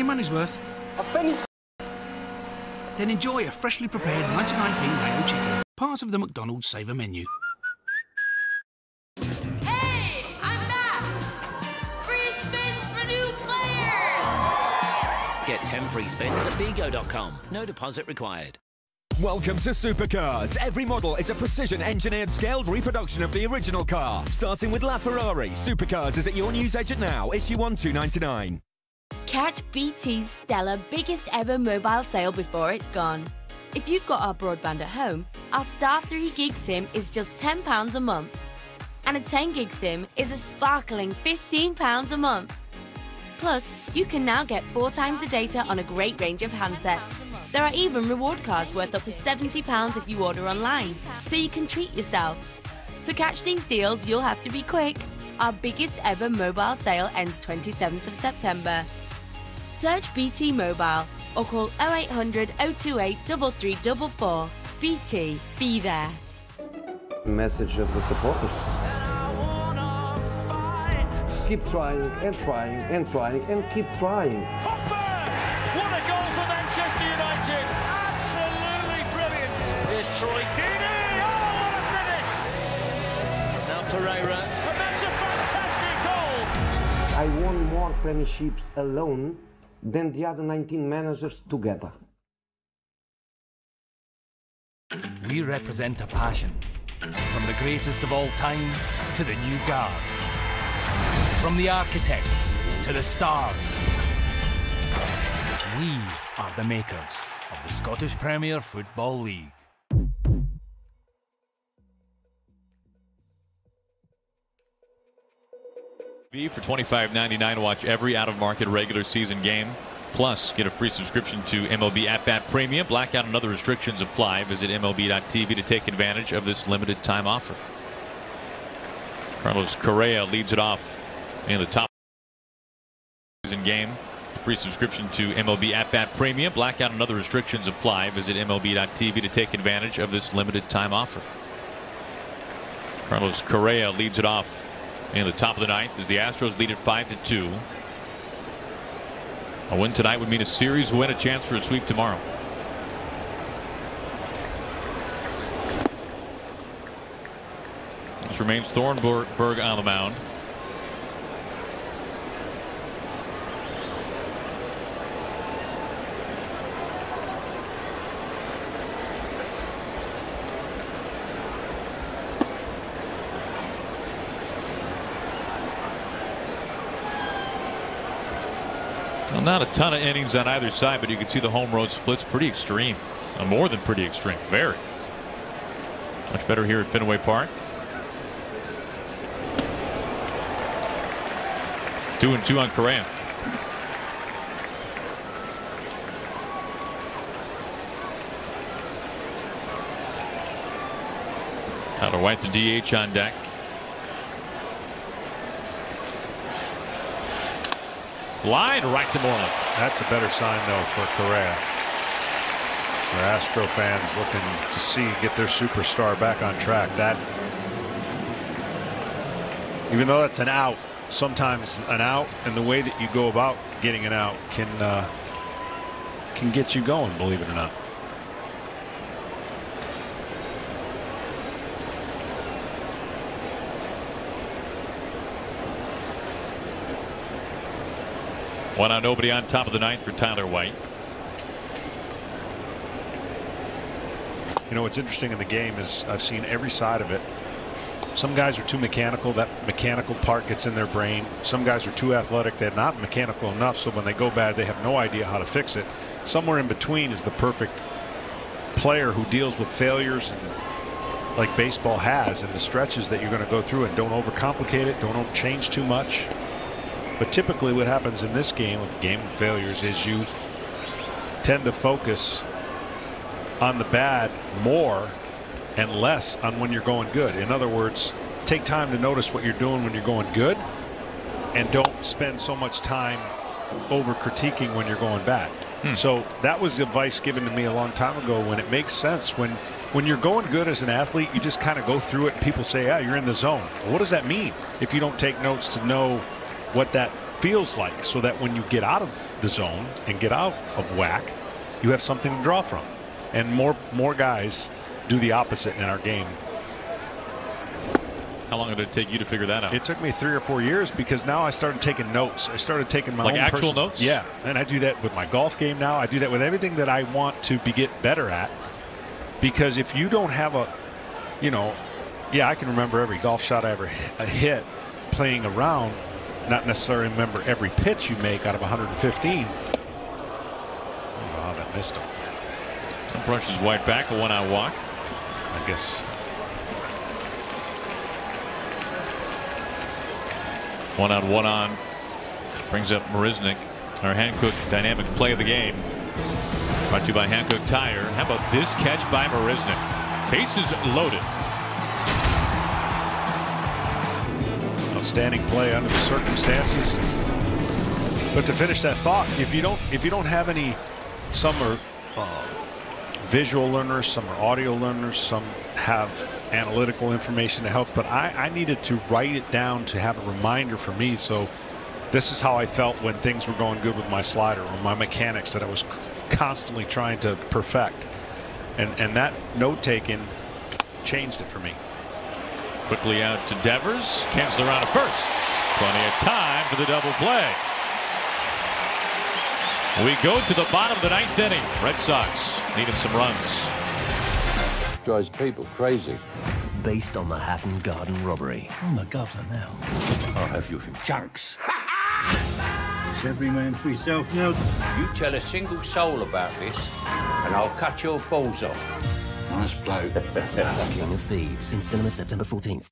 money's worth? A penny's... Then enjoy a freshly prepared 99p Mayo chicken, part of the McDonald's Saver menu. Hey, I'm back! Free spins for new players! Get 10 free spins at bigo.com. No deposit required. Welcome to Supercars. Every model is a precision-engineered scaled reproduction of the original car. Starting with LaFerrari, Supercars is at your newsagent now. Issue 1299. Catch BT's stellar biggest ever mobile sale before it's gone. If you've got our broadband at home, our Star 3 gig SIM is just £10 a month. And a 10 gig SIM is a sparkling £15 a month. Plus, you can now get 4 times the data on a great range of handsets. There are even reward cards worth up to £70 if you order online, so you can treat yourself. To catch these deals, you'll have to be quick. Our biggest ever mobile sale ends 27th of September. Search BT Mobile or call 0800 028 3344. BT, be there. Message of the supporters. Keep trying and trying and trying and keep trying. What a goal for Manchester United! Absolutely brilliant. Here's Troy Deeney. Oh, what a finish! Now Pereira, and that's a fantastic goal. I won more premierships alone than the other 19 managers together. We represent a passion, from the greatest of all time to the new guard. From the architects to the stars. We are the makers of the Scottish Premier Football League. For $25.99 to watch every out-of-market regular season game. Plus, get a free subscription to MLB At-Bat Premium. Blackout and other restrictions apply. Visit MLB.tv to take advantage of this limited time offer. Carlos Correa leads it off in the top season game. Free subscription to MLB At-Bat Premium. Blackout and other restrictions apply. Visit MLB.tv to take advantage of this limited time offer. Carlos Correa leads it off in the top of the ninth as the Astros lead at 5-2. A win tonight would mean a series win, a chance for a sweep tomorrow. This remains Thornburg on the mound. Well, not a ton of innings on either side, but you can see the home road splits pretty extreme. More than pretty extreme. Very. Much better here at Fenway Park. 2-2 on Correa. Tyler White, the DH, on deck. Line right to Moreland. That's a better sign, though, for Correa. For Astro fans looking to see get their superstar back on track. That, even though that's an out, sometimes an out and the way that you go about getting an out can get you going, believe it or not. One out, nobody on top of the ninth for Tyler White. You know what's interesting in the game is I've seen every side of it. Some guys are too mechanical. That mechanical part gets in their brain. Some guys are too athletic. They're not mechanical enough, so when they go bad, they have no idea how to fix it. Somewhere in between is the perfect player who deals with failures and, like baseball has, and the stretches that you're going to go through, and don't overcomplicate it. Don't change too much. But typically what happens in this game, with game of failures, is you tend to focus on the bad more and less on when you're going good. In other words, take time to notice what you're doing when you're going good, and don't spend so much time over critiquing when you're going bad. So that was advice given to me a long time ago, when it makes sense. When you're going good as an athlete, you just kind of go through it, and people say, yeah, you're in the zone. Well, what does that mean if you don't take notes to know what that feels like, so that when you get out of the zone and get out of whack, you have something to draw from. And more guys do the opposite in our game. How long did it take you to figure that out? It took me 3 or 4 years, because now I started taking notes. I started taking my own actual notes? Yeah, and I do that with my golf game now. I do that with everything that I want to get better at. Because if you don't have a, I can remember every golf shot I ever hit playing around, not necessarily remember every pitch you make out of 115. Oh, that missed him. Brushes White back, a 1-out walk. I guess. One out, one on. Brings up Marisnik. Our Hankook dynamic play of the game. Brought to you by Hankook Tire. How about this catch by Marisnik? Bases loaded. Outstanding play under the circumstances. But to finish that thought, if you don't have any, some are visual learners, some are audio learners, some have analytical information to help, but I needed to write it down to have a reminder for me. So this is how I felt when things were going good with my slider or my mechanics that I was constantly trying to perfect, and that note taking changed it for me. Quickly out to Devers, cancels around at first. Plenty of time for the double play. We go to the bottom of the 9th inning. Red Sox needing some runs. Drives people crazy. Based on the Hatton Garden robbery. Oh my God, now. I'll have you in chunks. It's every man for himself now. You tell a single soul about this, and I'll cut your balls off. Nice bloke. King of Thieves in cinema September 14th.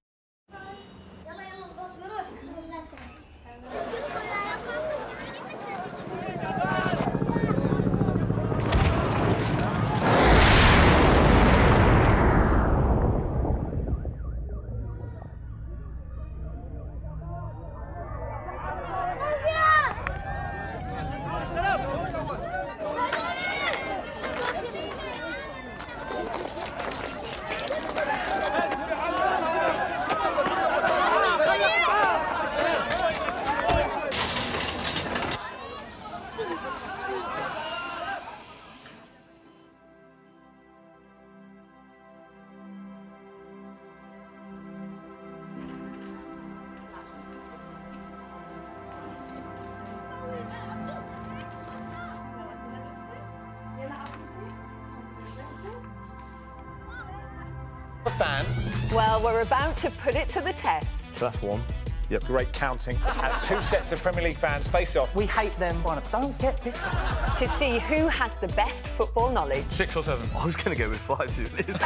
Fan? Well, we're about to put it to the test. So that's one. Yep. Great counting. And 2 sets of Premier League fans face off. We hate them. Don't get bitter. To see who has the best football knowledge. 6 or 7. I was going to go with 5 to this.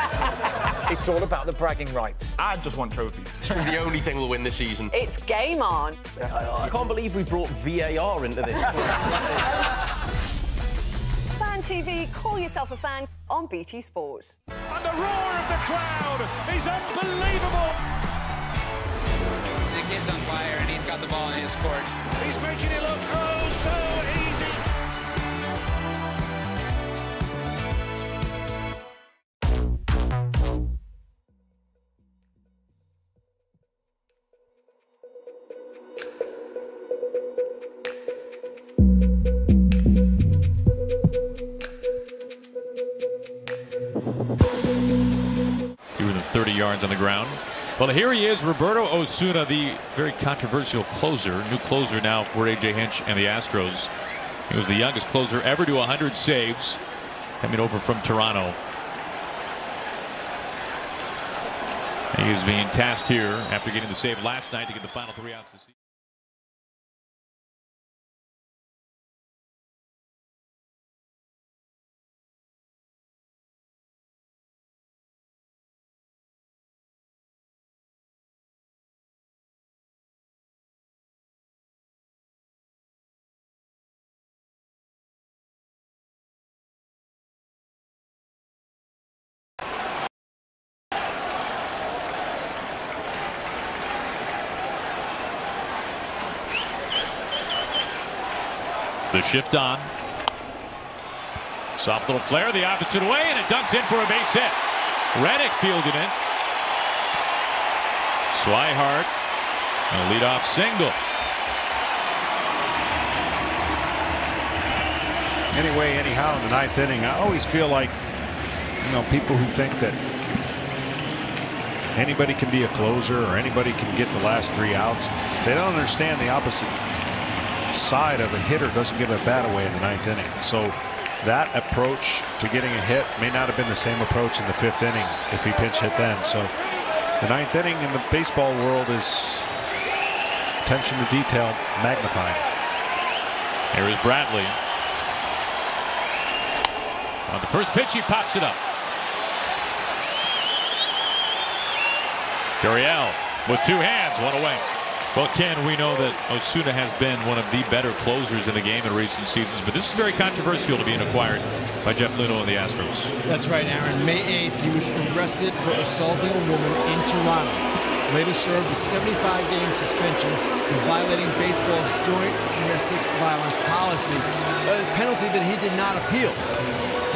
It's all about the bragging rights. I just want trophies. The only thing we'll win this season. It's game on. I can't believe we brought VAR into this. Fan TV, call yourself a fan on BT Sport. And the roar of the crowd is unbelievable. The kid's on fire and he's got the ball in his court. He's making it look oh so easy. Fewer than 30 yards on the ground. Well, here he is, Roberto Osuna, the very controversial closer. New closer now for A.J. Hinch and the Astros. He was the youngest closer ever to 100 saves, coming over from Toronto. He is being tasked here after getting the save last night to get the final 3 outs this season. The shift on. Soft little flare the opposite way, and it ducks in for a base hit. Reddick fielding it. Swihart, a leadoff single. Anyway, anyhow, in the ninth inning, I always feel like, people who think that anybody can be a closer or anybody can get the last 3 outs, they don't understand the opposite side of a hitter doesn't give a bat away in the ninth inning. So that approach to getting a hit may not have been the same approach in the 5th inning if he pinch hit then. So the ninth inning in the baseball world is attention to detail magnified. Here is Bradley. On the first pitch, he pops it up. Gurriel with 2 hands, 1 away. Well, Ken, we know that Osuna has been one of the better closers in the game in recent seasons, but this is very controversial to being acquired by Jeff Luhnow and the Astros. That's right, Aaron. May 8th, he was arrested for assaulting a woman in Toronto. Later served a 75-game suspension for violating baseball's joint domestic violence policy, a penalty that he did not appeal.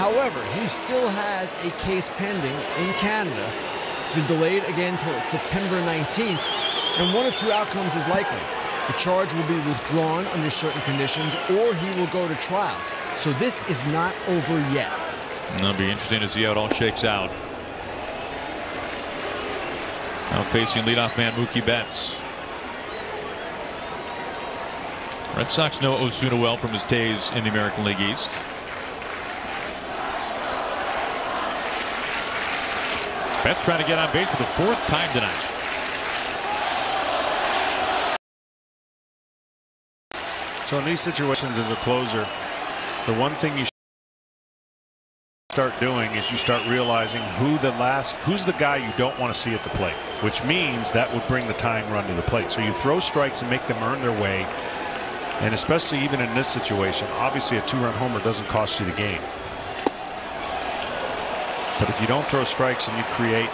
However, he still has a case pending in Canada. It's been delayed again until September 19th, and one of 2 outcomes is likely. The charge will be withdrawn under certain conditions, or he will go to trial. So this is not over yet. It'll be interesting to see how it all shakes out. Now facing leadoff man Mookie Betts. Red Sox know Osuna well from his days in the American League East. Betts trying to get on base for the 4th time tonight. So in these situations as a closer, the one thing you start doing is you start realizing who's the guy you don't want to see at the plate, which means that would bring the tying run to the plate. So you throw strikes and make them earn their way, and especially even in this situation, obviously a 2-run homer doesn't cost you the game. But if you don't throw strikes and you create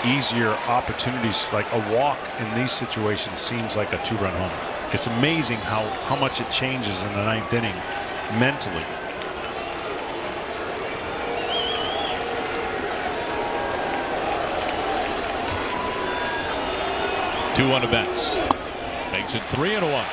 easier opportunities, like a walk in these situations seems like a 2-run homer. It's amazing how much it changes in the 9th inning mentally. Two on to Betts. Makes it 3-1.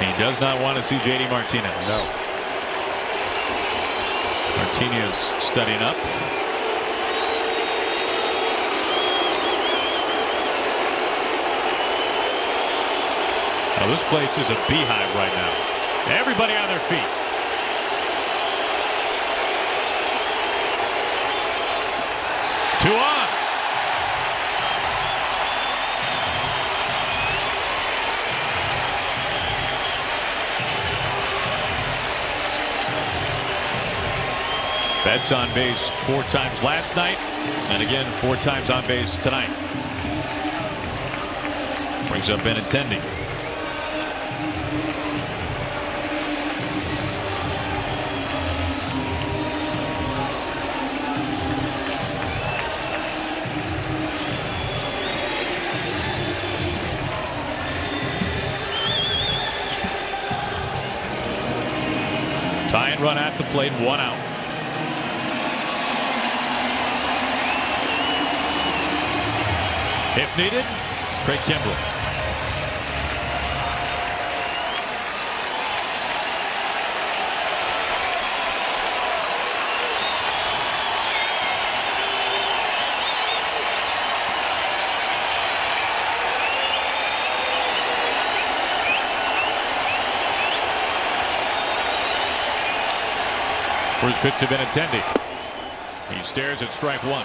He does not want to see J.D. Martinez. No. Martinez studying up. Now this place is a beehive right now. Everybody on their feet. Two on. Betts on base 4 times last night, and again 4 times on base tonight. Brings up Benintendi. Tie and run at the plate, 1 out. If needed, Craig Kimbrell. First pitch to Benintendi. He stares at strike 1.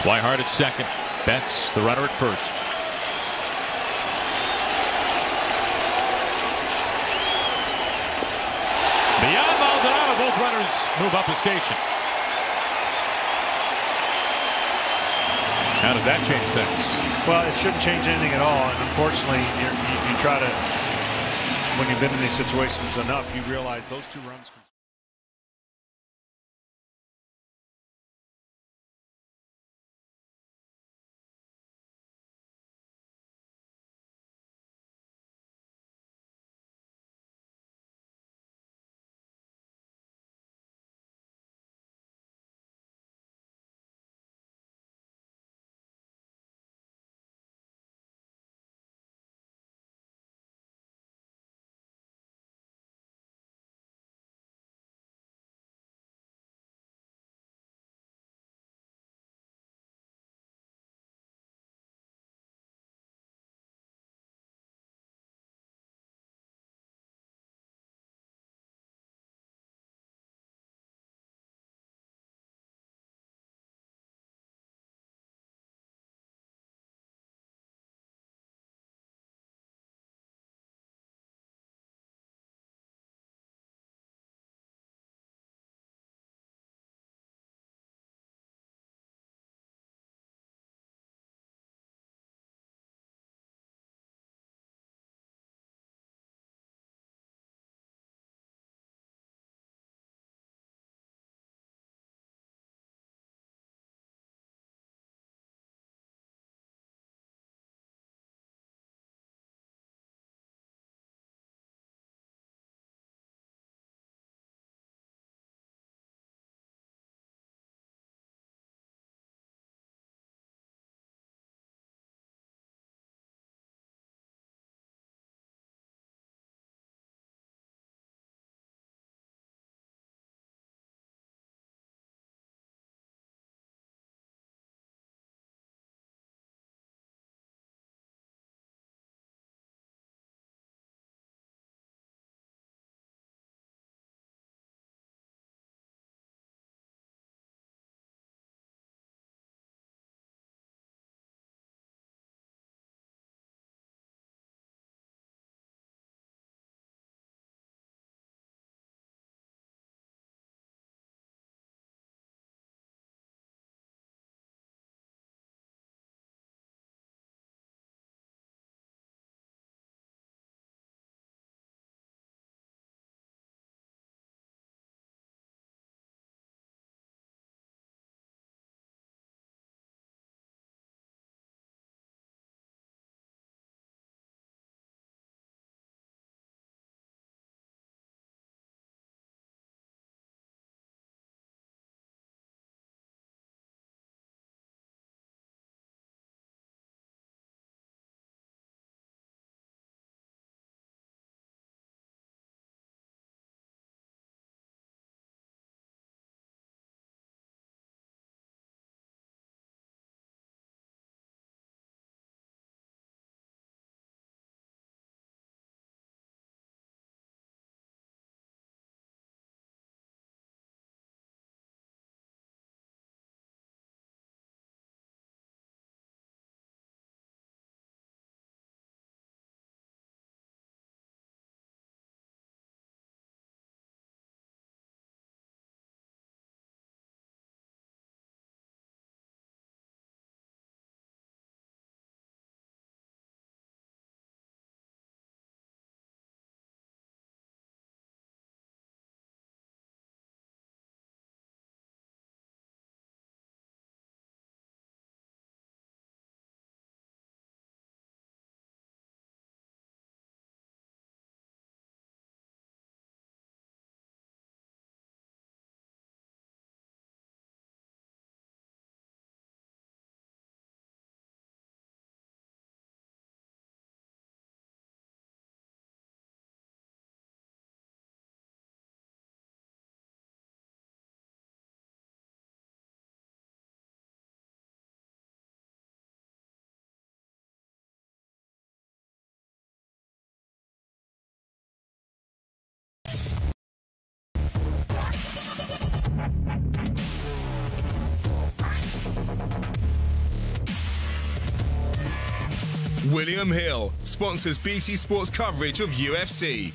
Swihart at second. Betts, the runner at first. Beyond Maldonado, both runners move up the station. How does that change things? Well, it shouldn't change anything at all. And unfortunately, you try to, when you've been in these situations enough, you realize those 2 runs. William Hill sponsors BT Sports coverage of UFC.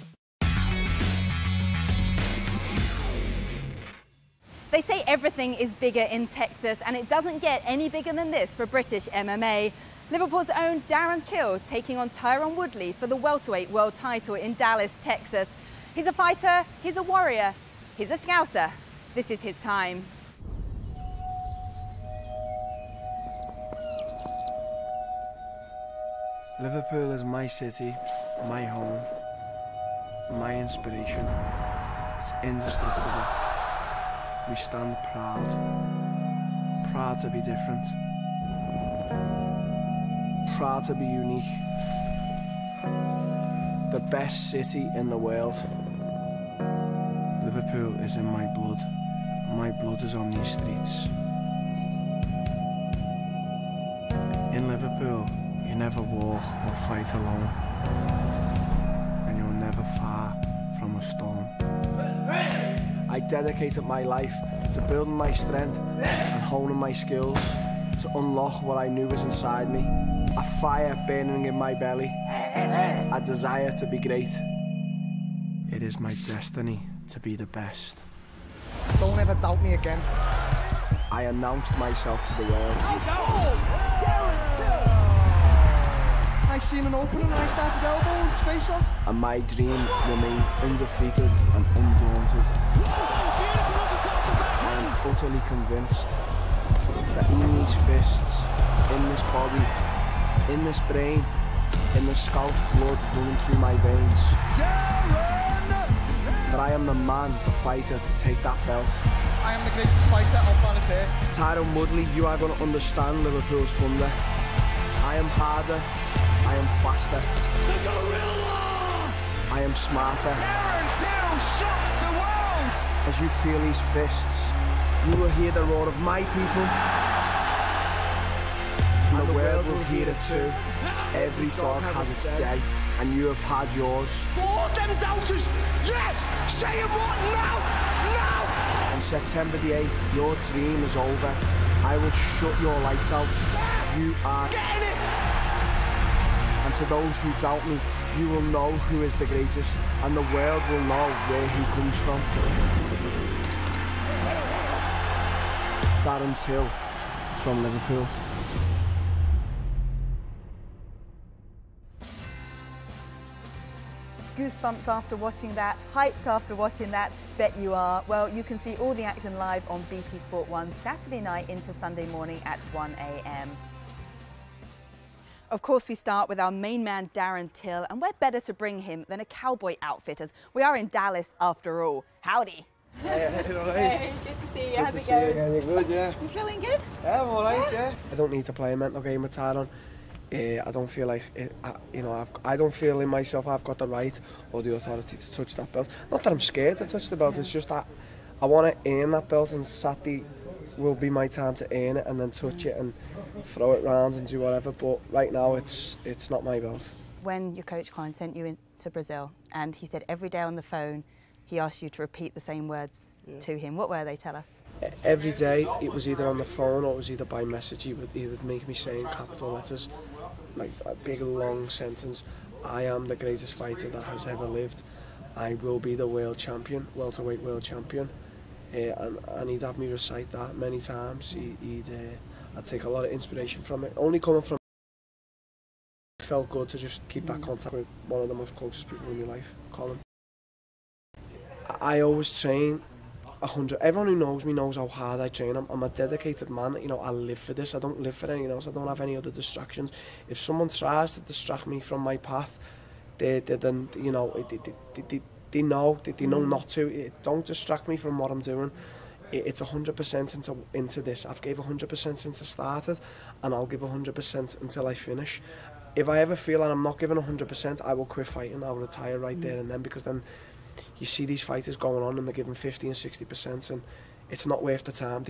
They say everything is bigger in Texas, and it doesn't get any bigger than this for British MMA. Liverpool's own Darren Till taking on Tyron Woodley for the welterweight world title in Dallas, Texas. He's a fighter, he's a warrior, he's a Scouser. This is his time. Liverpool is my city, my home, my inspiration. It's indestructible. We stand proud. Proud to be different. Proud to be unique. The best city in the world. Liverpool is in my blood. My blood is on these streets. In Liverpool, you never walk or fight alone, and you're never far from a storm. I dedicated my life to building my strength and honing my skills, to unlock what I knew was inside me, a fire burning in my belly, a desire to be great. It is my destiny to be the best. Don't ever doubt me again. I announced myself to the world. I seen an opening and I started elbowing his face off. And my dream remained undefeated and undaunted. I am utterly convinced that in these fists, in this body, in this brain, in the Scouse blood running through my veins, that I am the man, the fighter, to take that belt. I am the greatest fighter on planet Earth. Tyron Woodley, you are going to understand Liverpool's thunder. I am harder. I am faster. The gorilla! I am smarter. Darren Till shocks the world! As you feel these fists, you will hear the roar of my people. And the world will hear it too. Every dog has its day, and you have had yours. All them doubters! Yes! Say it what now! Now! On September the 8th, your dream is over. I will shut your lights out. You are... Getting it! And to those who doubt me, you will know who is the greatest, and the world will know where he comes from. Darren Till from Liverpool. Goosebumps after watching that, hyped after watching that, bet you are. Well, you can see all the action live on BT Sport 1 Saturday night into Sunday morning at 1 a.m. Of course, we start with our main man, Darren Till, and where better to bring him than a cowboy outfit, as we are in Dallas after all. Howdy. Hey, all right. Hey, good to see you. How's it going? Yeah, you're good, yeah. You feeling good? Yeah, I'm all right, yeah. I don't need to play a mental game with Tyron. I don't feel like, I don't feel in myself I've got the right or the authority to touch that belt. Not that I'm scared to touch the belt, it's just that I want to earn that belt, and Saturday will be my time to earn it and then touch it and throw it round and do whatever. But right now, it's not my belt. When your coach Klein sent you into Brazil, and he said every day on the phone, he asked you to repeat the same words to him. What were they? Tell us. Every day, it was either on the phone or it was either by message. He would make me say in capital letters, like a big long sentence, I am the greatest fighter that has ever lived. I will be the world champion, welterweight world champion. And he'd have me recite that many times. I'd take a lot of inspiration from it. Only coming from it felt good to just keep that contact with one of the most closest people in your life, Colin. I always train 100. Everyone who knows me knows how hard I train. I'm a dedicated man. You know, I live for this. I don't live for anything else. I don't have any other distractions. If someone tries to distract me from my path, they know not to. Don't distract me from what I'm doing. It's 100% into this. I've gave 100% since I started, and I'll give 100% until I finish. If I ever feel that I'm not giving 100%, I will quit fighting. I'll retire right there and then, because then you see these fighters going on and they're giving 50 and 60%, and it's not worth the time.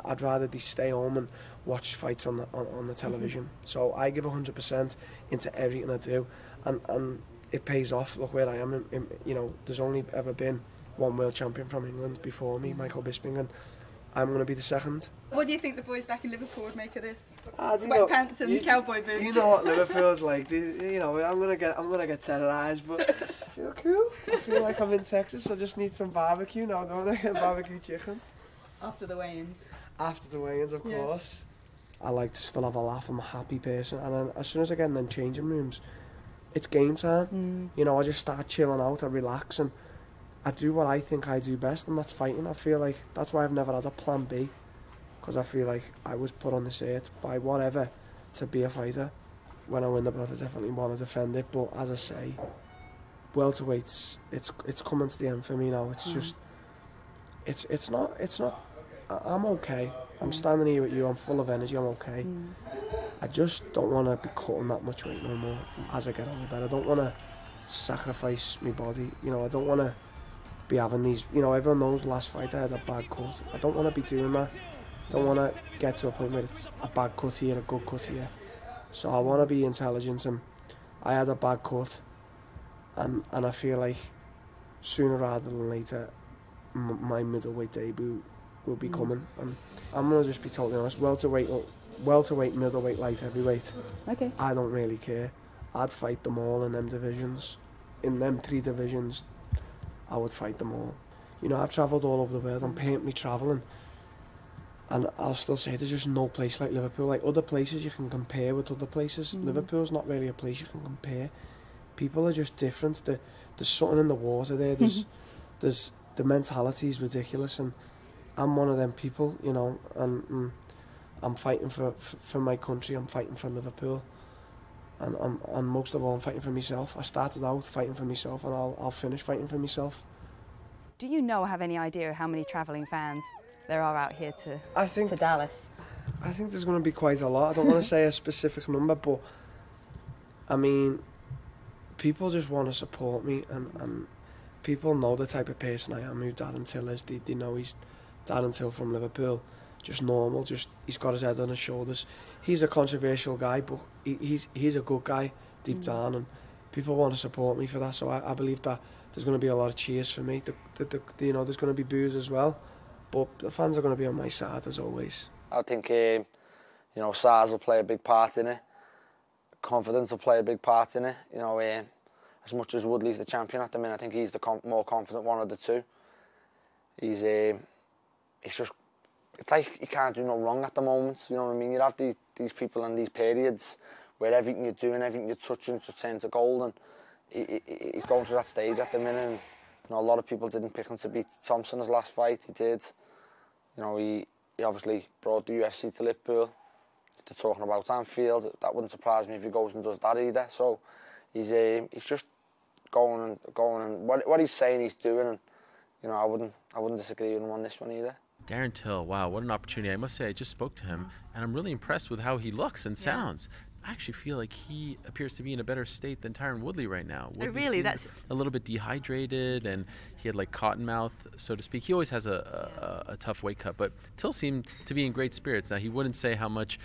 I'd rather they stay home and watch fights on the television. So I give 100% into everything I do, and it pays off. Look where I am. There's only ever been one world champion from England before me, Michael Bisping, and I'm going to be the second. What do you think the boys back in Liverpool would make of this? Sweatpants and cowboy boots. You know what Liverpool's like. You know, I'm gonna get terrorised, but I feel cool. I feel like I'm in Texas. I just need some barbecue now, don't I? Barbecue chicken. After the weigh-ins. After the weigh-ins, of course. I like to still have a laugh. I'm a happy person, and then as soon as I get in them changing rooms, it's game time. You know, I just start chilling out, I relax, and I do what I think I do best, and that's fighting. I feel like that's why I've never had a plan B, because I feel like I was put on this earth by whatever to be a fighter. When I win the belt, I definitely want to defend it, but as I say, welterweights, it's coming to the end for me now. It's just, it's not. I'm okay. I'm standing here with you. I'm full of energy. I'm okay. I just don't want to be cutting that much weight no more as I get older. I don't want to sacrifice my body. You know, I don't want to be having these. You know, everyone knows last fight I had a bad cut. I don't want to be doing that. I don't want to get to a point where it's a bad cut here, a good cut here. So I want to be intelligent, and I had a bad cut, and I feel like sooner rather than later my middleweight debut will be coming. And I'm going to just be totally honest, welterweight, middleweight, light heavyweight, okay, I don't really care. I'd fight them all in them divisions. In them 3 divisions, I would fight them all. You know, I've travelled all over the world, I'm permanently travelling, and I'll still say there's just no place like Liverpool. Like other places you can compare with other places, Liverpool's not really a place you can compare. People are just different. There's something in the water there. There's the mentality is ridiculous, and I'm one of them people, you know, and I'm fighting for my country. I'm fighting for Liverpool, and most of all, I'm fighting for myself. I started out fighting for myself, and I'll finish fighting for myself. Do you know or have any idea how many travelling fans there are out here to Dallas? I think there's going to be quite a lot. I don't want to say a specific number, but I mean, people just want to support me, and people know the type of person I am, who Darren Till is. They know he's Darren Till from Liverpool, just normal, he's got his head on his shoulders. He's a controversial guy, but he's a good guy deep down, and people want to support me for that. So I believe that there's going to be a lot of cheers for me. You know, there's going to be boos as well, but the fans are going to be on my side as always. I think you know, size will play a big part in it. Confidence will play a big part in it. You know, as much as Woodley's the champion at the minute, I think he's the more confident one of the two. He's just, it's like he can't do no wrong at the moment. You know what I mean? You have these people in these periods where everything you're doing, everything you're touching just turns to gold, and he's going through that stage at the minute. And, you know, a lot of people didn't pick him to beat Thompson his last fight. He did. You know, he obviously brought the UFC to Liverpool. They're talking about Anfield. That wouldn't surprise me if he goes and does that either. So he's just going and what he's saying he's doing, and you know, I wouldn't disagree with him on this one either. Darren Till, wow, what an opportunity. I must say, I just spoke to him, and I'm really impressed with how he looks and sounds. I actually feel like he appears to be in a better state than Tyron Woodley right now. Oh, really? That's a little bit dehydrated, and he had like cotton mouth, so to speak. He always has a tough weight cut, but Till seemed to be in great spirits. Now, he wouldn't say how much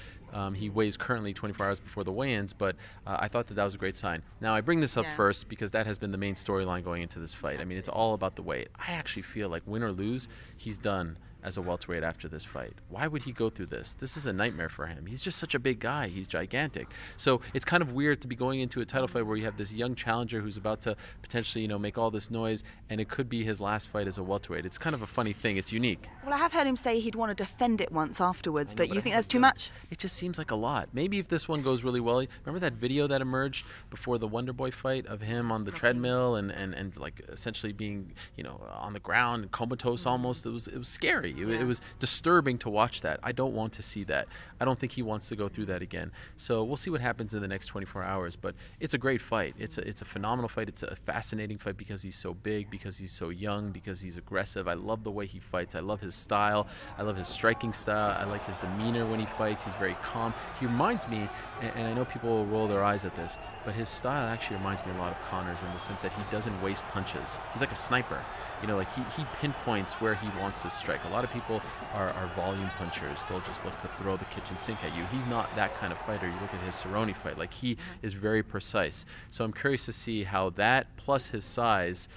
he weighs currently 24 hours before the weigh-ins, but I thought that was a great sign. Now, I bring this up first because that has been the main storyline going into this fight. I mean, it's all about the weight. I actually feel like win or lose, he's done as a welterweight after this fight. Why would he go through this? This is a nightmare for him. He's just such a big guy. He's gigantic. So it's kind of weird to be going into a title fight where you have this young challenger who's about to potentially, you know, make all this noise, and it could be his last fight as a welterweight. It's kind of a funny thing. It's unique. Well, I have heard him say he'd want to defend it once afterwards, but you think that's too much? It just seems like a lot. Maybe if this one goes really well. Remember that video that emerged before the Wonderboy fight of him on the treadmill and like essentially being, you know, on the ground, comatose almost? It was scary. It was disturbing to watch that. I don't want to see that. I don't think he wants to go through that again. So we'll see what happens in the next 24 hours. But it's a great fight. It's a phenomenal fight. It's a fascinating fight because he's so big, because he's so young, because he's aggressive. I love the way he fights. I love his style. I love his striking style. I like his demeanor when he fights. He's very calm. He reminds me, and I know people will roll their eyes at this, but his style actually reminds me a lot of Conor's in the sense that he doesn't waste punches. He's like a sniper. You know, like he pinpoints where he wants to strike. A lot of people are volume punchers. They'll just look to throw the kitchen sink at you. He's not that kind of fighter. You look at his Cerrone fight, like he is very precise. So I'm curious to see how that plus his size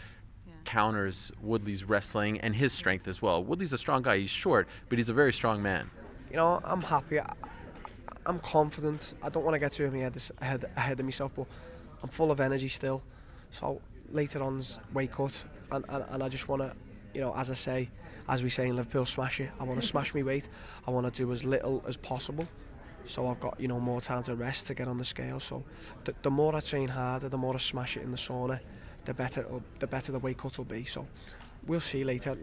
counters Woodley's wrestling and his strength as well? Woodley's a strong guy. He's short, but he's a very strong man. You know, I'm happy. I'm confident. I don't want to get too ahead of myself, but I'm full of energy still. So later on's weight cut, and I just want to, you know, as we say in Liverpool, smash it. I want to smash my weight. I want to do as little as possible, so I've got, you know, more time to rest to get on the scale. So the more I train harder, the more I smash it in the sauna, the better the weight cut will be. So we'll see later.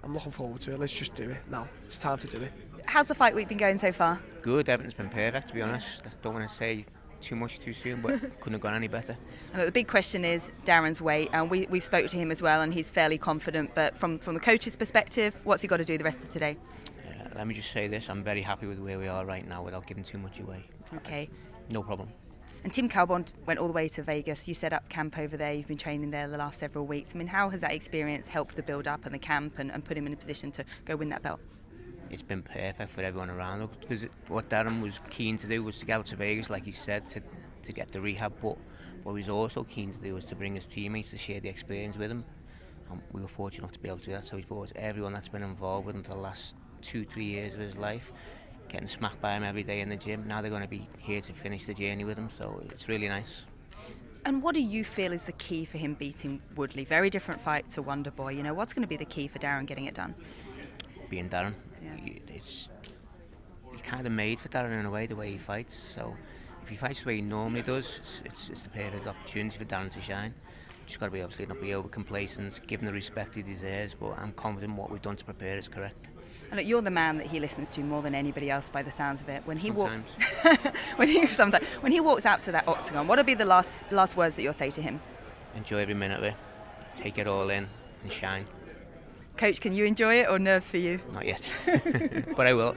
I'm looking forward to it. Let's just do it now. It's time to do it. How's the fight week been going so far? Good, everything's been perfect, to be honest. I don't want to say too much too soon, but couldn't have gone any better. And the big question is Darren's weight, and we've spoke to him as well, and he's fairly confident, but from the coach's perspective, what's he got to do the rest of today? Let me just say this, I'm very happy with where we are right now without giving too much away. Okay. No problem. And Tim Calbon went all the way to Vegas. You set up camp over there. You've been training there the last several weeks. I mean, how has that experience helped the build-up and the camp and put him in a position to go win that belt? It's been perfect for everyone around, because what Darren was keen to do was to get out to Vegas, like he said, to get the rehab, but what he was also keen to do was to bring his teammates to share the experience with him, and we were fortunate enough to be able to do that. So he's brought everyone that's been involved with him for the last 2-3 years of his life, getting smacked by him every day in the gym. Now they're going to be here to finish the journey with him, so it's really nice. And what do you feel is the key for him beating Woodley? Very different fight to Wonderboy. You know, what's going to be the key for Darren getting it done? Being Darren. Yeah. He's kind of made for Darren in a way, the way he fights. So if he fights the way he normally does, it's the perfect opportunity for Darren to shine. Just got to be obviously not be over complacent, give him the respect he deserves. But I'm confident what we've done to prepare is correct. And look, you're the man that he listens to more than anybody else, by the sounds of it. When he Sometimes. walks, when he walks out to that octagon, what will be the last words that you'll say to him? Enjoy every minute of it. Take it all in and shine. Coach, can you enjoy it, or nerves for you? Not yet, but I will.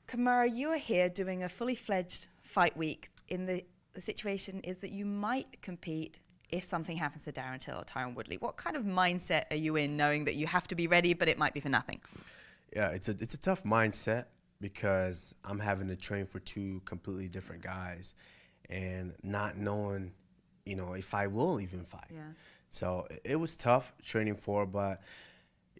Kamara, you are here doing a fully fledged fight week. In the situation is that you might compete if something happens to Darren Till or Tyron Woodley. What kind of mindset are you in, knowing that you have to be ready, but it might be for nothing? Yeah, it's a tough mindset, because I'm having to train for two completely different guys, and not knowing, you know, if I will even fight. Yeah. So it was tough training for, but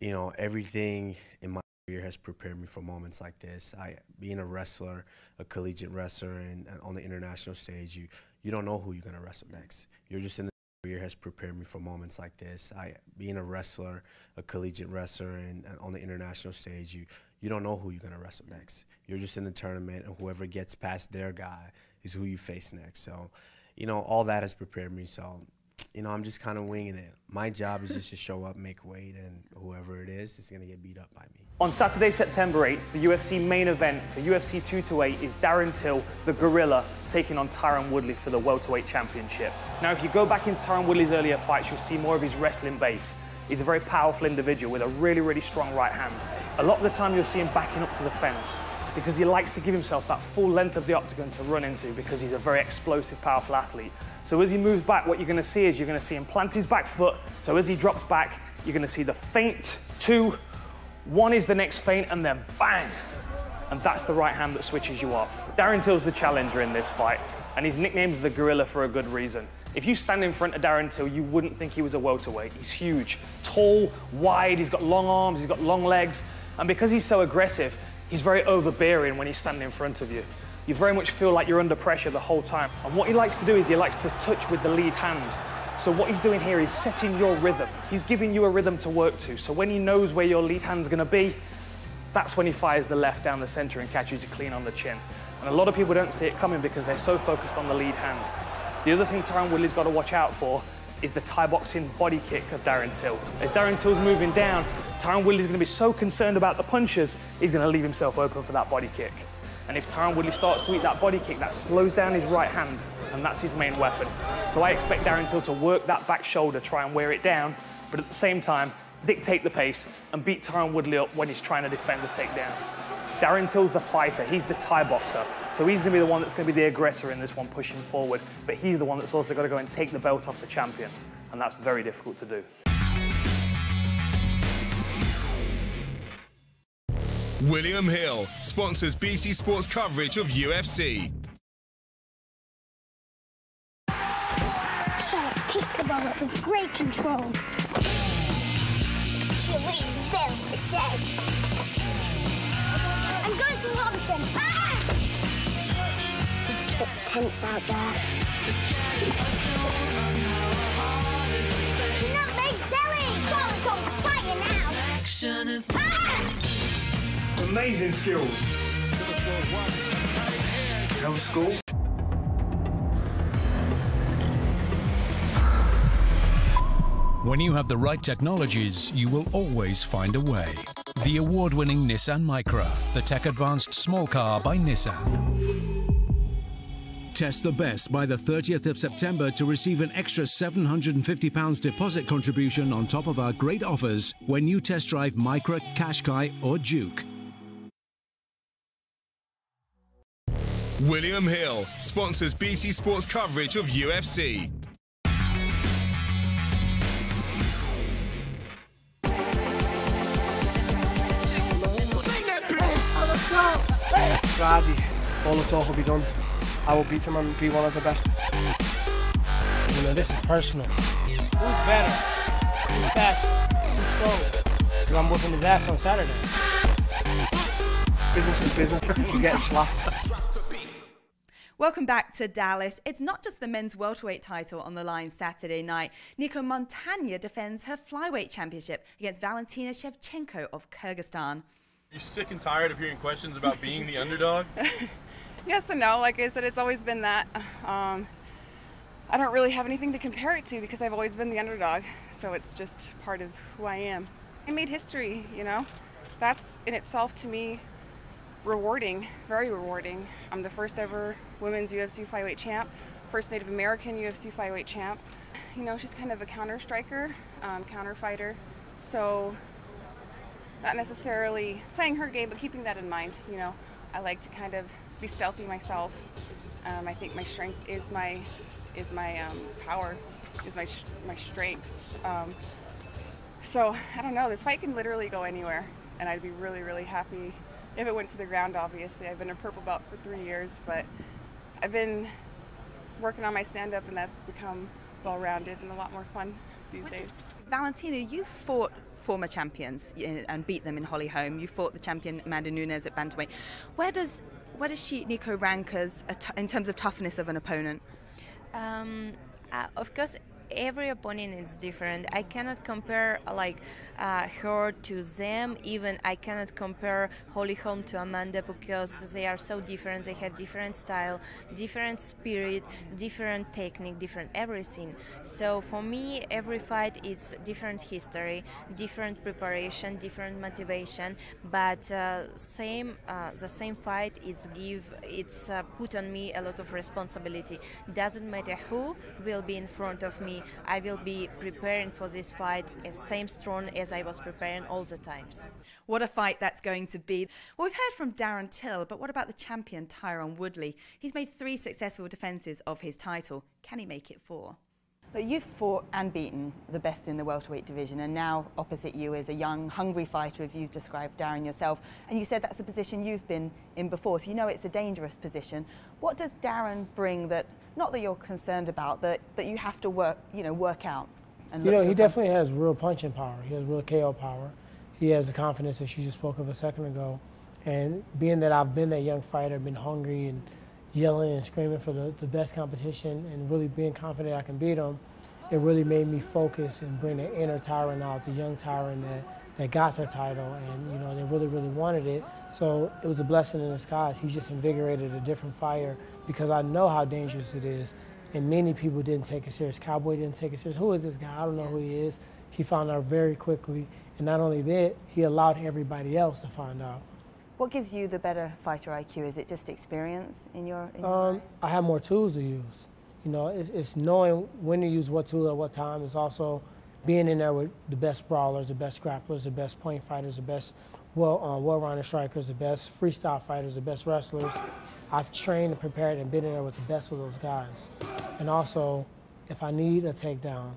you know, everything in my career has prepared me for moments like this. Being a wrestler, a collegiate wrestler, and on the international stage, you don't know who you're gonna wrestle next. You're just in the career has prepared me for moments like this. Being a wrestler, a collegiate wrestler, and on the international stage, you don't know who you're gonna wrestle next. You're just in the tournament, and whoever gets past their guy is who you face next. So, you know, all that has prepared me. So, you know, I'm just kind of winging it. My job is just to show up, make weight, and whoever it is going to get beat up by me. On Saturday, September 8th, the UFC main event for UFC 228 is Darren Till, the Gorilla, taking on Tyron Woodley for the welterweight championship. Now, if you go back into Tyron Woodley's earlier fights, you'll see more of his wrestling base. He's a very powerful individual with a really, really strong right hand. A lot of the time, you'll see him backing up to the fence, because he likes to give himself that full length of the octagon to run into, because he's a very explosive, powerful athlete. So as he moves back, what you're going to see is you're going to see him plant his back foot. So as he drops back, you're going to see the feint, 2, 1 is the next feint, and then bang. And that's the right hand that switches you off. Darren Till's the challenger in this fight, and his nickname's the Gorilla for a good reason. If you stand in front of Darren Till, you wouldn't think he was a welterweight. He's huge, tall, wide, he's got long arms, he's got long legs, and because he's so aggressive, he's very overbearing when he's standing in front of you. You very much feel like you're under pressure the whole time. And what he likes to do is he likes to touch with the lead hand. So what he's doing here is setting your rhythm. He's giving you a rhythm to work to. So when he knows where your lead hand's gonna be, that's when he fires the left down the center and catches you clean on the chin. And a lot of people don't see it coming because they're so focused on the lead hand. The other thing Tyron Woodley's got to watch out for is the Thai boxing body kick of Darren Till. As Darren Till's moving down, Tyron Woodley's going to be so concerned about the punches, he's going to leave himself open for that body kick. And if Tyron Woodley starts to eat that body kick, that slows down his right hand, and that's his main weapon. So I expect Darren Till to work that back shoulder, try and wear it down, but at the same time, dictate the pace and beat Tyron Woodley up when he's trying to defend the takedowns. Darren Till's the fighter, he's the Thai boxer. So he's going to be the one that's going to be the aggressor in this one, pushing forward. But he's the one that's also got to go and take the belt off the champion. And that's very difficult to do. William Hill sponsors BT Sports coverage of UFC. Shut up. Picks the ball up with great control. She leaves Bill for dead. And goes for Robinson. Ah! It's tense out there. She nutmegs Darren. Charlotte's on fire now. Ah! Amazing skills. How was school? When you have the right technologies, you will always find a way. The award-winning Nissan Micra, the tech-advanced small car by Nissan. Test the best by the 30th of September to receive an extra £750 deposit contribution on top of our great offers when you test drive Micra, Qashqai or Juke. William Hill sponsors BC Sports coverage of UFC. Friday, all the talk will be done. I will beat him and be one of the best. You know, this is personal. Who's better? Who's fast? Who's strong? Because I'm whooping his ass on Saturday. Business is business. He's getting slapped. Welcome back to Dallas. It's not just the men's welterweight title on the line Saturday night. Nico Montagna defends her flyweight championship against Valentina Shevchenko of Kyrgyzstan. You're sick and tired of hearing questions about being the underdog? Yes and no. Like I said, it's always been that. I don't really have anything to compare it to because I've always been the underdog. So it's just part of who I am. I made history, you know. That's in itself to me rewarding, very rewarding. I'm the first ever women's UFC flyweight champ, first Native American UFC flyweight champ. You know, she's kind of a counter striker, counter fighter. So not necessarily playing her game, but keeping that in mind. You know, I like to kind of be stealthy myself. I think my strength is my power, is my strength. So I don't know. This fight can literally go anywhere, and I'd be really, really happy if it went to the ground. Obviously, I've been a purple belt for 3 years, but I've been working on my stand-up, and that's become well-rounded and a lot more fun these days. Valentina, you fought former champions and beat them in Holly Holm. You fought the champion Amanda Nunes at bantamweight. Where does Nico rank as in terms of toughness of an opponent? Of course, every opponent is different. I cannot compare her to them. Even I cannot compare Holly Holm to Amanda because they are so different. They have different style, different spirit, different technique, different everything. So for me, every fight is different history, different preparation, different motivation. But the same fight, it's put on me a lot of responsibility. Doesn't matter who will be in front of me. I will be preparing for this fight as same strong as I was preparing all the times. What a fight that's going to be. Well, we've heard from Darren Till, but what about the champion, Tyron Woodley? He's made 3 successful defences of his title. Can he make it 4? But you've fought and beaten the best in the welterweight division, and now opposite you is a young, hungry fighter, as you've described Darren yourself. And you said that's a position you've been in before, so you know it's a dangerous position. What does Darren bring that, not that you're concerned about, that you have to work out? And you know, he definitely has real punching power. He has real KO power. He has the confidence that you just spoke of a second ago. And being that I've been that young fighter, been hungry and yelling and screaming for the best competition and really being confident I can beat him, it really made me focus and bring the inner Tyron out, the young Tyron that got the title, and you know, they really, really wanted it. So it was a blessing in disguise. He's just invigorated a different fire because I know how dangerous it is. And many people didn't take it serious. Cowboy didn't take it serious. Who is this guy? I don't know who he is. He found out very quickly. And not only that, he allowed everybody else to find out. What gives you the better fighter IQ? Is it just experience in your eyes? I have more tools to use. You know, it's knowing when to use what tool at what time. It's also being in there with the best brawlers, the best grapplers, the best point fighters, the best well-rounded strikers, the best freestyle fighters, the best wrestlers. I've trained and prepared and been in there with the best of those guys. And also, if I need a takedown,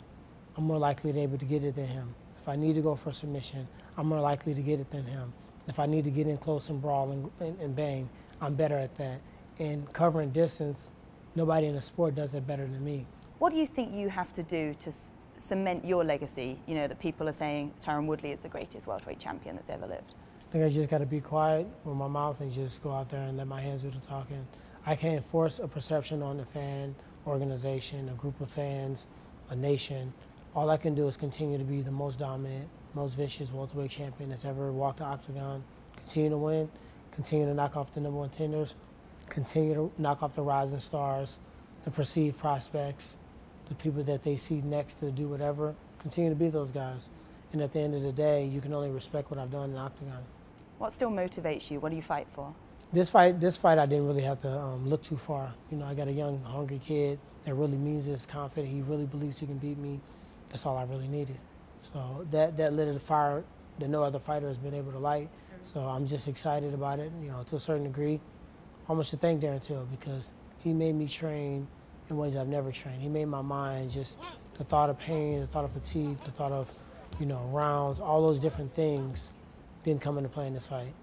I'm more likely to be able to get it than him. If I need to go for a submission, I'm more likely to get it than him. If I need to get in close and brawl and bang, I'm better at that. And covering distance, nobody in the sport does it better than me. What do you think you have to do to cement your legacy, you know, that people are saying Tyron Woodley is the greatest welterweight champion that's ever lived? I think I just got to be quiet with my mouth and just go out there and let my hands do the talking. I can't force a perception on a fan organization, a group of fans, a nation. All I can do is continue to be the most dominant, most vicious welterweight champion that's ever walked the octagon, continue to win, continue to knock off the #1 contenders, continue to knock off the rising stars, the perceived prospects, the people that they see next to do whatever, continue to be those guys. And at the end of the day, you can only respect what I've done in the octagon. What still motivates you? What do you fight for? This fight, I didn't really have to look too far. You know, I got a young, hungry kid that really means it, is confident. He really believes he can beat me. That's all I really needed. So that lit a fire that no other fighter has been able to light. So I'm just excited about it, you know, to a certain degree. I almost should thank Darren Till because he made me train in ways I've never trained. He made my mind just the thought of pain, the thought of fatigue, the thought of, you know, rounds, all those different things didn't come into play in this fight.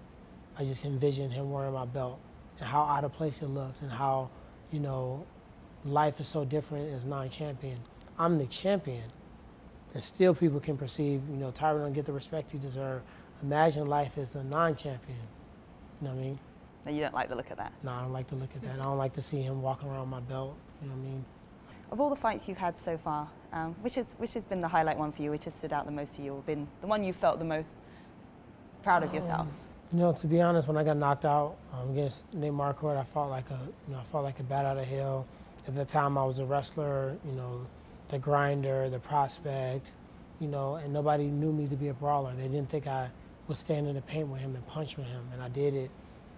I just envisioned him wearing my belt and how out of place it looked and how, you know, life is so different as non-champion. I'm the champion, and still people can perceive, you know, Tyron don't get the respect you deserve. Imagine life as a non-champion. You know what I mean? No, you don't like the look of that? No, I don't like to look at that. I don't like to see him walking around my belt. You know what I mean? Of all the fights you've had so far, which has been the highlight one for you, which has stood out the most to you, or been the one you felt the most proud of yourself? You know, to be honest, when I got knocked out against Nate Marquardt, I felt like a bat out of hell. At the time, I was a wrestler, you know, the grinder, the prospect, you know, and nobody knew me to be a brawler. They didn't think I would stand in the paint with him and punch with him, and I did it,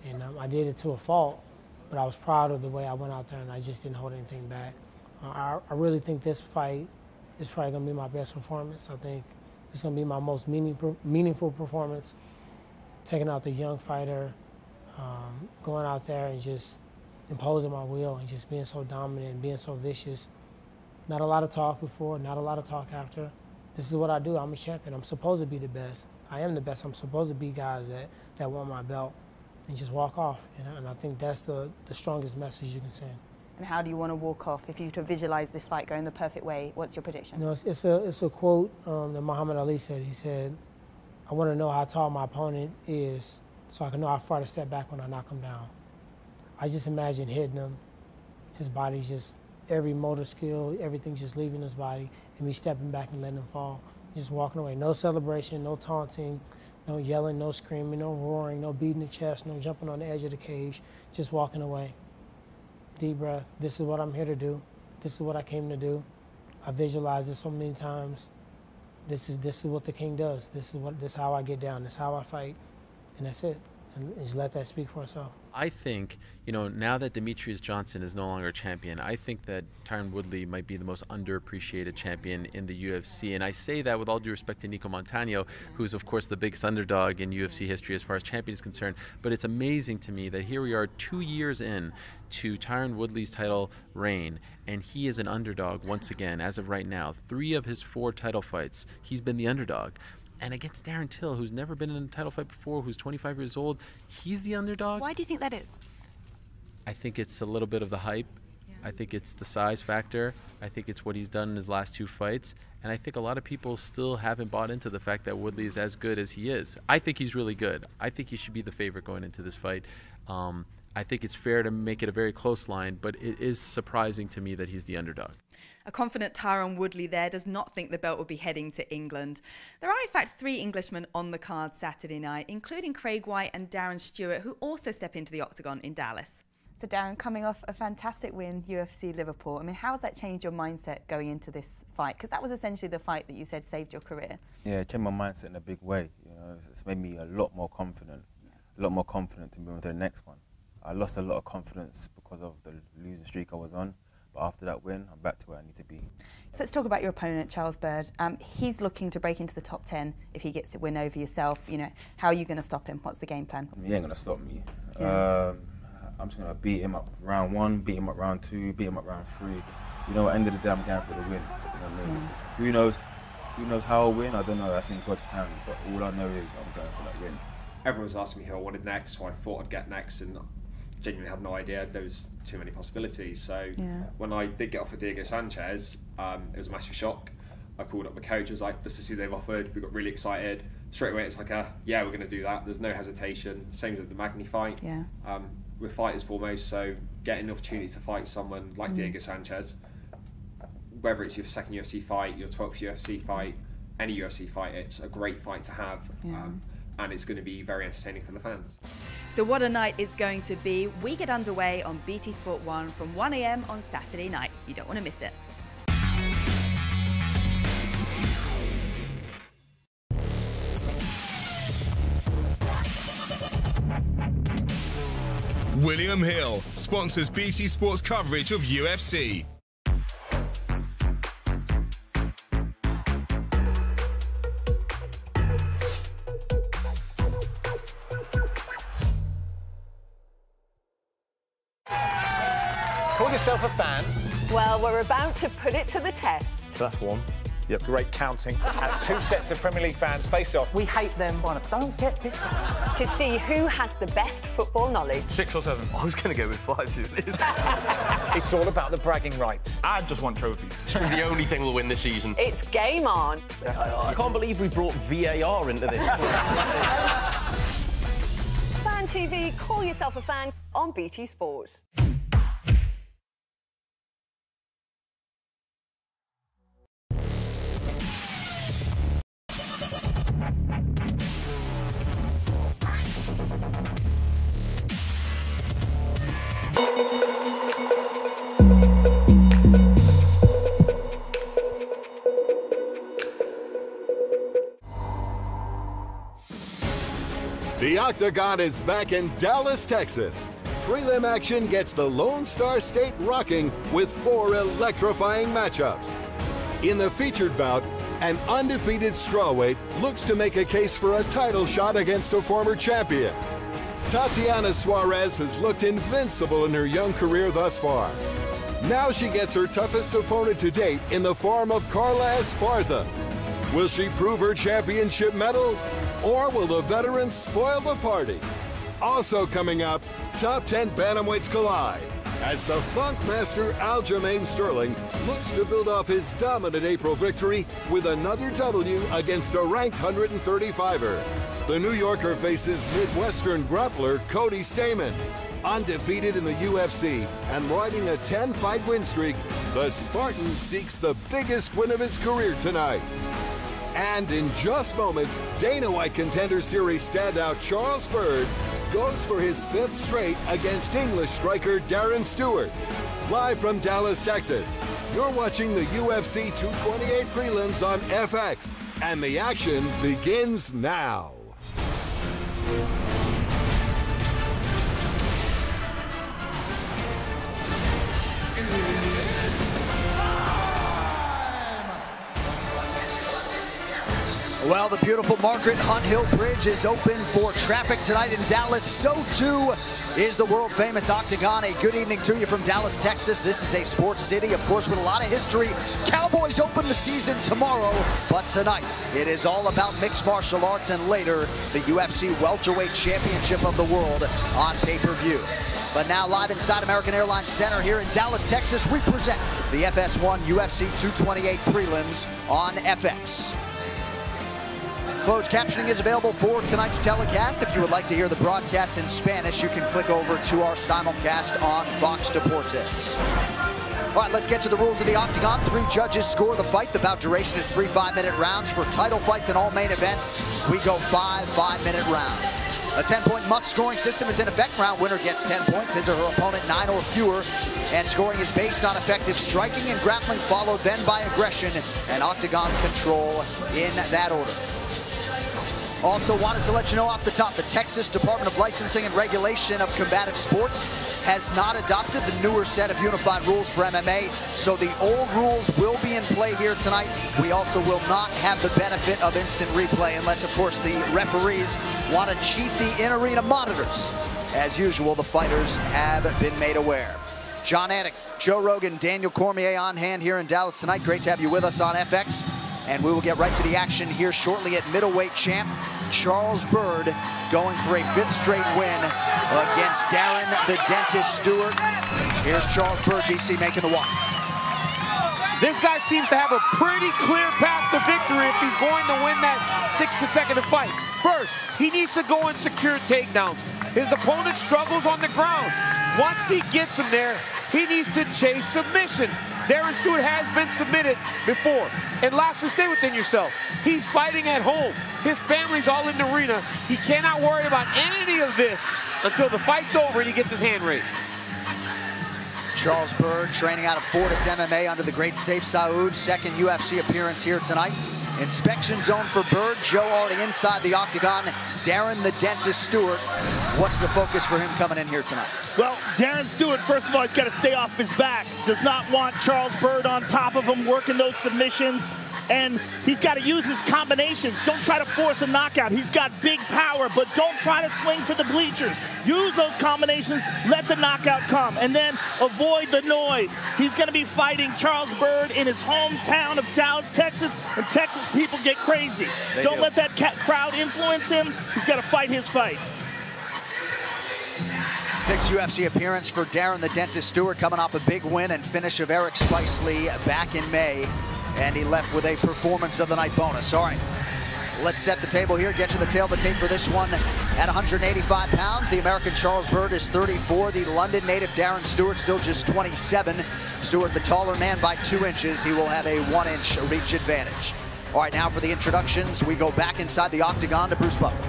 and I did it to a fault. But I was proud of the way I went out there, and I just didn't hold anything back. I really think this fight is probably going to be my best performance. I think it's going to be my most meaningful performance. Taking out the young fighter, going out there and just imposing my will and just being so dominant and being so vicious. Not a lot of talk before, not a lot of talk after. This is what I do. I'm a champion. I'm supposed to be the best. I am the best. I'm supposed to be guys that want my belt and just walk off. You know? And I think that's the strongest message you can send. And how do you want to walk off? If you were to visualize this fight going the perfect way, what's your prediction? You know, it's a quote that Muhammad Ali said. He said, I want to know how tall my opponent is so I can know how far to step back when I knock him down. I just imagine hitting him, his body's just, every motor skill, everything's just leaving his body, and me stepping back and letting him fall, just walking away. No celebration, no taunting, no yelling, no screaming, no roaring, no beating the chest, no jumping on the edge of the cage, just walking away. Deep breath. This is what I'm here to do. This is what I came to do. I visualized it so many times. This is what the king does. This is how I get down. This is how I fight, and that's it. And just let that speak for itself. I think, you know, now that Demetrius Johnson is no longer a champion, I think that Tyron Woodley might be the most underappreciated champion in the UFC. And I say that with all due respect to Nico Montano, who's, of course, the biggest underdog in UFC history as far as champion is concerned. But it's amazing to me that here we are 2 years in to Tyron Woodley's title reign, and he is an underdog once again, as of right now. 3 of his 4 title fights, he's been the underdog. And against Darren Till, who's never been in a title fight before, who's 25 years old, he's the underdog. Why do you think that is? I think it's a little bit of the hype. Yeah. I think it's the size factor. I think it's what he's done in his last 2 fights. And I think a lot of people still haven't bought into the fact that Woodley is as good as he is. I think he's really good. I think he should be the favorite going into this fight. I think it's fair to make it a very close line, but it is surprising to me that he's the underdog. A confident Tyron Woodley there does not think the belt will be heading to England. There are in fact 3 Englishmen on the card Saturday night, including Craig White and Darren Stewart, who also step into the octagon in Dallas. So Darren, coming off a fantastic win, UFC Liverpool, I mean, how has that changed your mindset going into this fight? Because that was essentially the fight that you said saved your career. Yeah, it changed my mindset in a big way. You know, it's made me a lot more confident, to move on to the next one. I lost a lot of confidence because of the losing streak I was on. But after that win, I'm back to where I need to be. So let's talk about your opponent, Charles Bird. He's looking to break into the top 10 if he gets a win over yourself. You know, how are you going to stop him? What's the game plan? I mean, he ain't going to stop me. Yeah. I'm just going to beat him up round 1, beat him up round 2, beat him up round 3. You know, at the end of the day, I'm going for the win. You know what I mean? Who knows how I'll win? I don't know. That's in God's hand. But all I know is I'm going for that win. Everyone's asking me who I wanted next, so I thought I'd get next. And genuinely had no idea there was too many possibilities. So Yeah. when I did get offered Diego Sanchez, it was a massive shock. I called up the coach, I was like, this is who they've offered. We got really excited. Straight away it's like, yeah, we're going to do that. There's no hesitation. Same with the Magny fight. Yeah. We're fighters foremost, so getting the opportunity to fight someone like Diego Sanchez, whether it's your second UFC fight, your 12th UFC fight, any UFC fight, it's a great fight to have. Yeah. And it's going to be very entertaining for the fans. So what a night it's going to be. We get underway on BT Sport 1 from 1 AM on Saturday night. You don't want to miss it. William Hill sponsors BT Sports coverage of UFC. Call yourself a fan. Well, we're about to put it to the test. So that's one. Yep, great counting. As two sets of Premier League fans face off. We hate them. Don't get bitter. To see who has the best football knowledge. 6 or 7. I was going to go with 5 to this. It's all about the bragging rights. I just want trophies. The only thing we'll win this season. It's game on. I can't believe we brought VAR into this. Fan TV, call yourself a fan on BT Sport. The Octagon is back in Dallas, Texas. Prelim action gets the Lone Star State rocking with 4 electrifying matchups. In the featured bout, an undefeated strawweight looks to make a case for a title shot against a former champion. Tatiana Suarez has looked invincible in her young career thus far. Now she gets her toughest opponent to date in the form of Carla Esparza. Will she prove her championship medal, or will the veterans spoil the party? Also coming up, top 10 bantamweights collide as the Funk Master Aljamain Sterling looks to build off his dominant April victory with another W against a ranked 135er. The New Yorker faces Midwestern grappler Cody Stamann. Undefeated in the UFC and riding a 10-fight win streak, the Spartan seeks the biggest win of his career tonight. And in just moments, Dana White Contender Series standout Charles Byrd goes for his 5th straight against English striker Darren Stewart. Live from Dallas, Texas, you're watching the UFC 228 prelims on FX, and the action begins now. Well, the beautiful Margaret Hunt Hill Bridge is open for traffic tonight in Dallas. So too is the world famous Octagon. A good evening to you from Dallas, Texas. This is a sports city, of course, with a lot of history. Cowboys open the season tomorrow, but tonight it is all about mixed martial arts, and later the UFC Welterweight Championship of the World on pay-per-view. But now live inside American Airlines Center here in Dallas, Texas, we present the FS1 UFC 228 prelims on FX. Closed captioning is available for tonight's telecast. If you would like to hear the broadcast in Spanish, you can click over to our simulcast on Fox Deportes. All right, let's get to the rules of the Octagon. 3 judges score the fight. The bout duration is 3 5-minute rounds. For title fights and all main events, we go 5 5-minute rounds. A 10-point must-scoring system is in effect. Round winner gets 10 points, his or her opponent 9 or fewer. And scoring is based on effective striking and grappling, followed then by aggression and Octagon control in that order. Also wanted to let you know off the top, the Texas Department of Licensing and Regulation of Combative Sports has not adopted the newer set of unified rules for MMA, so the old rules will be in play here tonight. We also will not have the benefit of instant replay unless, of course, the referees want to cheat the in-arena monitors. As usual, the fighters have been made aware. John Anik, Joe Rogan, Daniel Cormier on hand here in Dallas tonight. Great to have you with us on FX. And we will get right to the action here shortly at middleweight champ Charles Byrd, going for a 5th straight win against Darren the Dentist Stewart. Here's Charles Byrd, DC, making the walk. This guy seems to have a pretty clear path to victory if he's going to win that 6th consecutive fight. First, he needs to go and secure takedowns. His opponent struggles on the ground. Once he gets him there, he needs to chase submissions. Darren Stewart has been submitted before. And lastly, stay within yourself. He's fighting at home. His family's all in the arena. He cannot worry about any of this until the fight's over and he gets his hand raised. Charles Byrd training out of Fortis MMA under the great Saif Saud. 2nd UFC appearance here tonight. Inspection zone for Byrd. Joe already inside the octagon. Darren the Dentist Stewart. What's the focus for him coming in here tonight? Well, Darren Stewart, first of all, he's got to stay off his back. Does not want Charles Byrd on top of him, working those submissions. And he's got to use his combinations. Don't try to force a knockout. He's got big power, but don't try to swing for the bleachers. Use those combinations. Let the knockout come. And then avoid the noise. He's going to be fighting Charles Byrd in his hometown of Dallas, Texas. And Texas people get crazy. Don't let that crowd influence him. He's got to fight his fight. 6th UFC appearance for Darren the Dentist Stewart, coming off a big win and finish of Eric Spicely back in May. And he left with a performance of the night bonus. All right, let's set the table here. Get to the tail of the tape for this one at 185 pounds. The American Charles Byrd is 34. The London native Darren Stewart still just 27. Stewart, the taller man by 2 inches. He will have a 1-inch reach advantage. All right, now for the introductions, we go back inside the octagon to Bruce Buffer.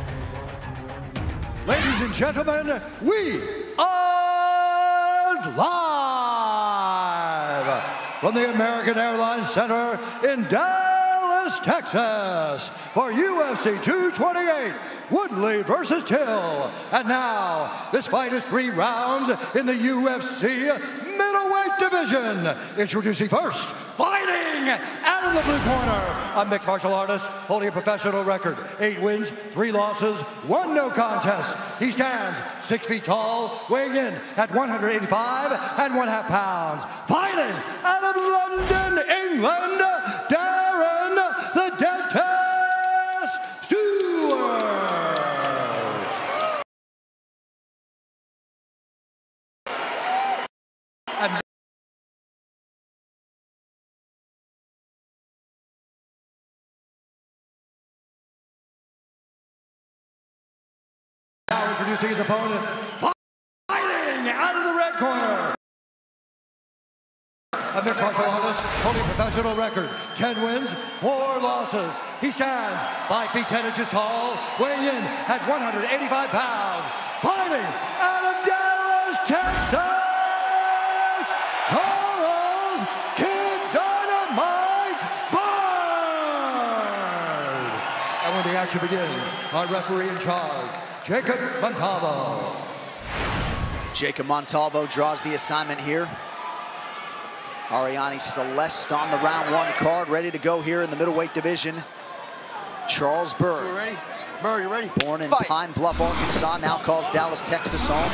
Ladies and gentlemen, we are live from the American Airlines Center in Dallas, Texas, for UFC 228, Woodley versus Till. And now, this fight is 3 rounds in the UFC middleweight division. Introducing first, fighting out of the blue corner, a mixed martial artist holding a professional record. 8 wins, 3 losses, 1 no contest. He stands 6 feet tall, weighing in at 185.5 pounds. Fighting out of London, England, Darren the Dentist Stewart. And now introducing his opponent, fighting out of the red corner, a mixed martial artist holding a professional record. 10 wins, 4 losses. He stands 5 feet 10 inches tall, weighing in at 185 pounds. Fighting out of Dallas, Texas, Charles Kid Dynamite Byrd. And when the action begins, our referee in charge, Jacob Montalvo. Jacob Montalvo draws the assignment here. Ariane Celeste on the round 1 card, ready to go here in the middleweight division. Charles Byrd. You ready? Byrd, you ready? Born in Pine Bluff, Arkansas, now calls Dallas, Texas home.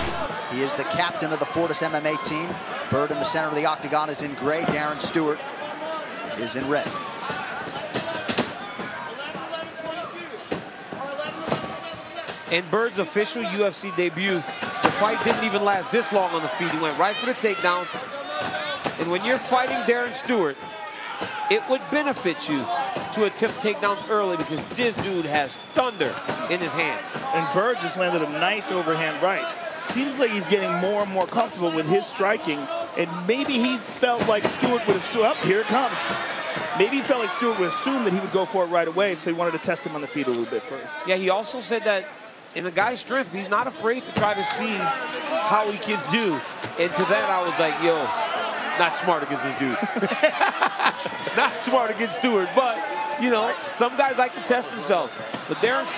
He is the captain of the Fortis MMA team. Byrd in the center of the octagon is in gray. Darren Stewart is in red. In Byrd's official UFC debut, the fight didn't even last this long on the feet. He went right for the takedown. And when you're fighting Darren Stewart, it would benefit you to attempt takedowns early because this dude has thunder in his hands. And Byrd just landed a nice overhand right. Seems like he's getting more and more comfortable with his striking, and maybe he felt like Stewart would assume, oh, here it comes. Maybe he felt like Stewart would assume that he would go for it right away, so he wanted to test him on the feet a little bit first. Yeah, he also said that in the guy's strength, he's not afraid to try to see how he can do. And to that, I was like, yo, not smart against this dude. Not smart against Stewart, but, you know, some guys like to test themselves. But Darren